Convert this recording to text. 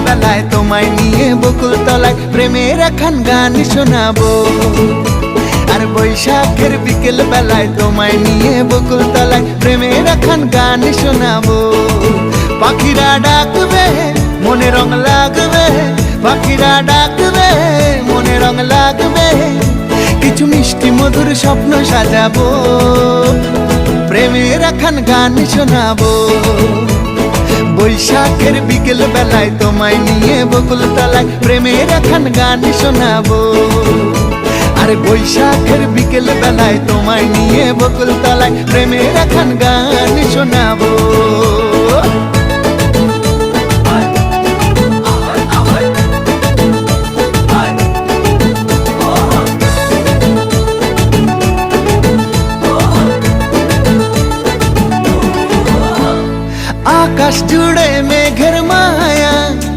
বেলায় তোমায় নিয়ে বকুল তলায় প্রেমের একখান গান শোনাবো। আর বৈশাখের বিকেল বেলায় তোমায় নিয়ে বকুল তলায় প্রেমের একখান গান শোনাবো। পাখিরা ডাকবে মনে রং লাগবে, পাখিরা ডাকবে মনে রং লাগবে, কিছু মিষ্টি মধুর স্বপ্ন সাজাবো, প্রেমের একখান গান শোনাবো। বৈশাখের বিকেল বেলায় তোমায় নিয়ে বকুল তলায় প্রেমের একখান গান শোনাবো। আর বৈশাখের বিকেল বেলায় তোমায় নিয়ে বকুল তলায় প্রেমের একখান গান শোনাবো।